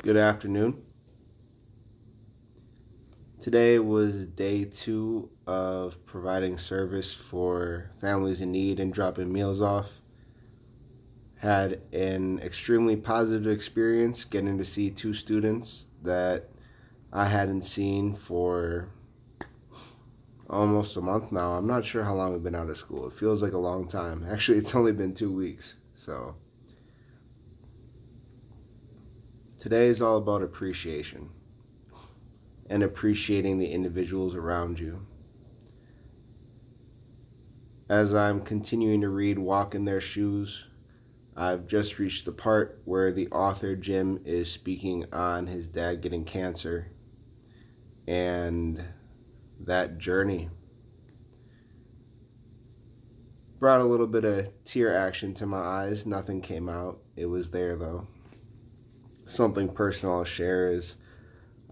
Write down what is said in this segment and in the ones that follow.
Good afternoon. Today was day 2 of providing service for families in need and dropping meals off. Had an extremely positive experience getting to see 2 students that I hadn't seen for almost a month now. I'm not sure how long I've been out of school. It feels like a long time. Actually, it's only been 2 weeks. So today is all about appreciation and appreciating the individuals around you. As I'm continuing to read Walk in Their Shoes, I've just reached the part where the author Jim is speaking on his dad getting cancer and that journey. Brought a little bit of tear action to my eyes. Nothing came out. It was there though. Something personal I'll share is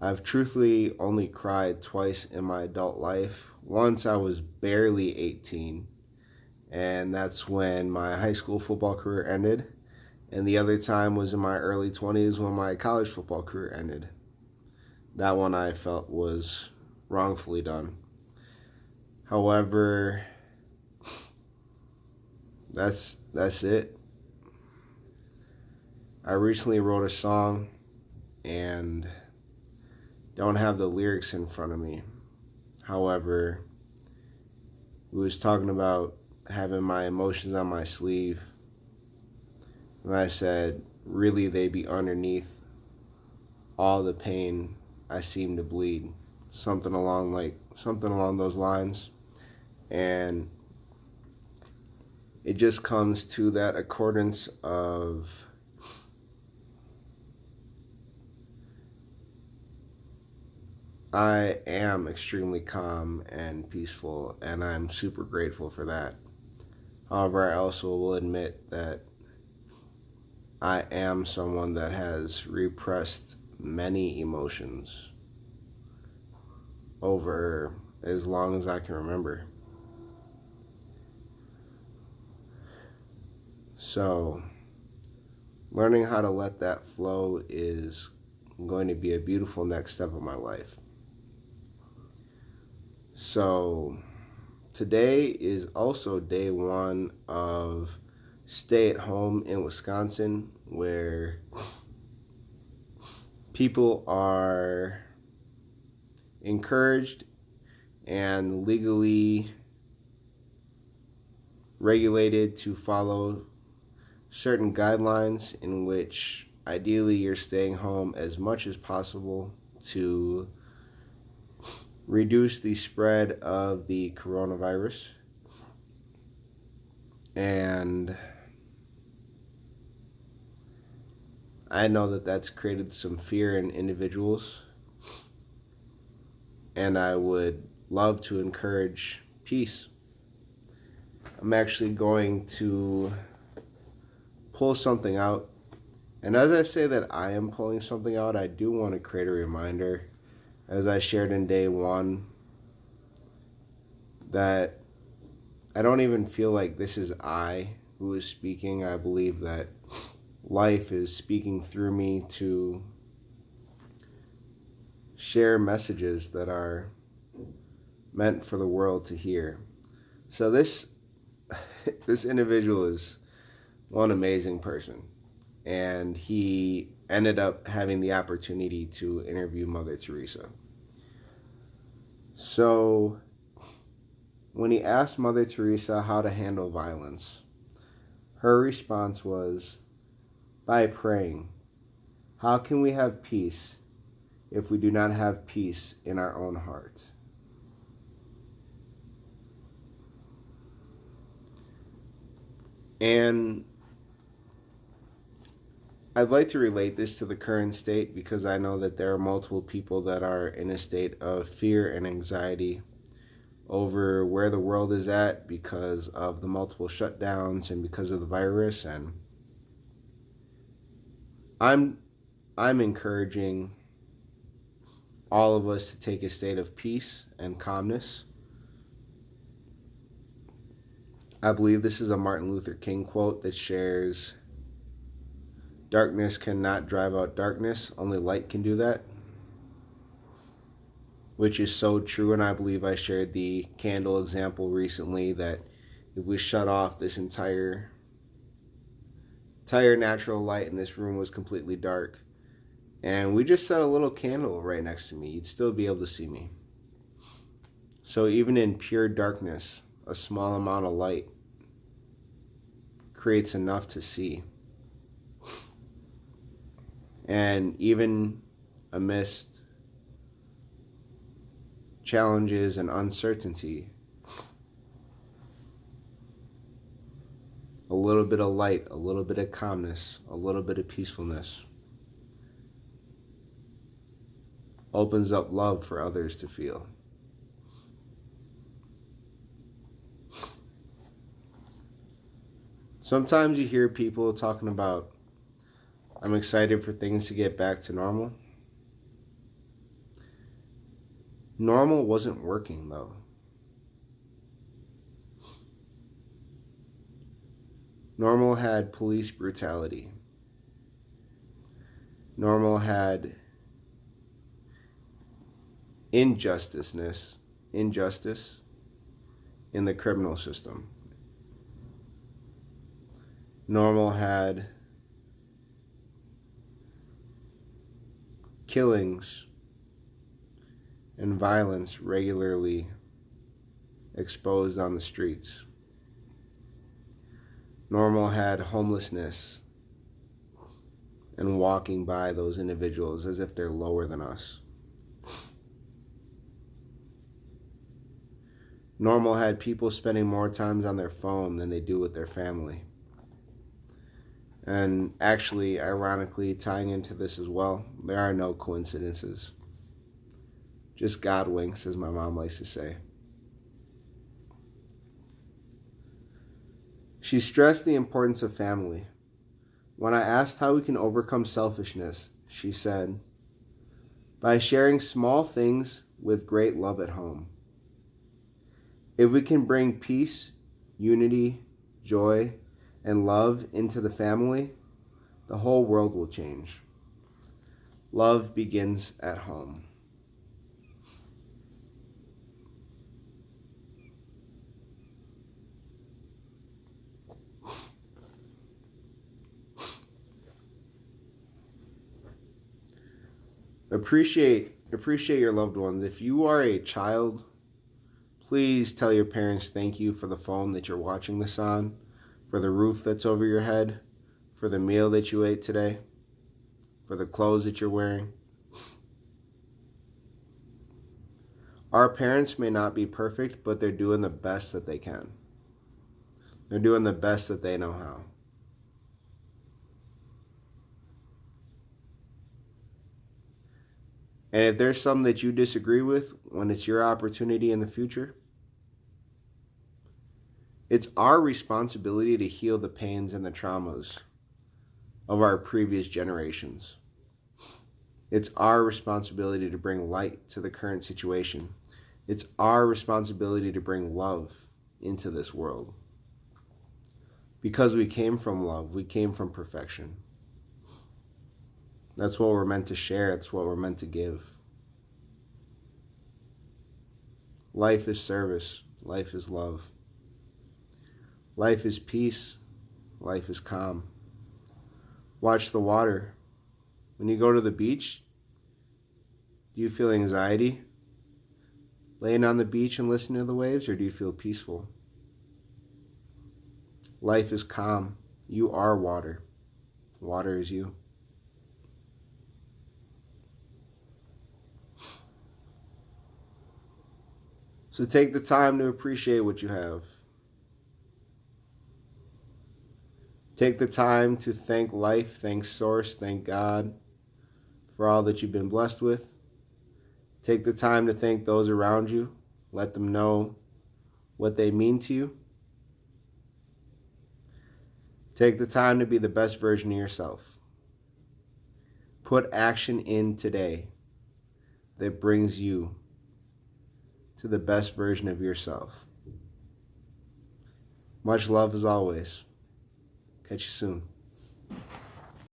I've truthfully only cried twice in my adult life. Once I was barely 18, and that's when my high school football career ended. And the other time was in my early 20s when my college football career ended. That one I felt was wrongfully done. However, that's it. I recently wrote a song and don't have the lyrics in front of me. However, it was talking about having my emotions on my sleeve. And I said, really, they be underneath all the pain I seem to bleed. Something along those lines. And it just comes to that accordance of I am extremely calm and peaceful, and I'm super grateful for that. However, I also will admit that I am someone that has repressed many emotions over as long as I can remember. So, learning how to let that flow is going to be a beautiful next step of my life. So, today is also day 1 of stay at home in Wisconsin, where people are encouraged and legally regulated to follow certain guidelines in which ideally you're staying home as much as possible to reduce the spread of the coronavirus. And I know that that's created some fear in individuals, and I would love to encourage peace. I'm actually going to pull something out, and as I say that I am pulling something out, I do want to create a reminder, as I shared in day 1, that I don't even feel like this is I who is speaking. I believe that life is speaking through me to share messages that are meant for the world to hear. So this individual is one amazing person, and he ended up having the opportunity to interview Mother Teresa. So when he asked Mother Teresa how to handle violence, her response was, by praying. How can we have peace if we do not have peace in our own heart? And I'd like to relate this to the current state because I know that there are multiple people that are in a state of fear and anxiety over where the world is at because of the multiple shutdowns and because of the virus. And I'm encouraging all of us to take a state of peace and calmness. I believe this is a Martin Luther King quote that shares, Darkness cannot drive out darkness. Only light can do that. Which is so true, and I believe I shared the candle example recently that if we shut off this entire natural light and this room was completely dark, and we just set a little candle right next to me, you'd still be able to see me. So even in pure darkness, a small amount of light creates enough to see. And even amidst challenges and uncertainty, a little bit of light, a little bit of calmness, a little bit of peacefulness opens up love for others to feel. Sometimes you hear people talking about, I'm excited for things to get back to normal. Normal wasn't working though. Normal had police brutality. Normal had injustice in the criminal system. Normal had killings and violence regularly exposed on the streets. Normal had homelessness and walking by those individuals as if they're lower than us. Normal had people spending more time on their phone than they do with their family. And actually, ironically, tying into this as well, there are no coincidences. Just God winks, as my mom likes to say. She stressed the importance of family. When I asked how we can overcome selfishness, she said, by sharing small things with great love at home. If we can bring peace, unity, joy, and love into the family, the whole world will change. Love begins at home. Appreciate your loved ones. If you are a child, please tell your parents thank you for the phone that you're watching this on, for the roof that's over your head, for the meal that you ate today, for the clothes that you're wearing. Our parents may not be perfect, but they're doing the best that they can. They're doing the best that they know how. And if there's some that you disagree with, when it's your opportunity in the future, it's our responsibility to heal the pains and the traumas of our previous generations. It's our responsibility to bring light to the current situation. It's our responsibility to bring love into this world. Because we came from love, we came from perfection. That's what we're meant to share. It's what we're meant to give. Life is service. Life is love. Life is peace. Life is calm. Watch the water. When you go to the beach, do you feel anxiety laying on the beach and listening to the waves, or do you feel peaceful? Life is calm. You are water. Water is you. So take the time to appreciate what you have. Take the time to thank life, thank Source, thank God for all that you've been blessed with. Take the time to thank those around you. Let them know what they mean to you. Take the time to be the best version of yourself. Put action in today that brings you to the best version of yourself. Much love as always. Catch you soon.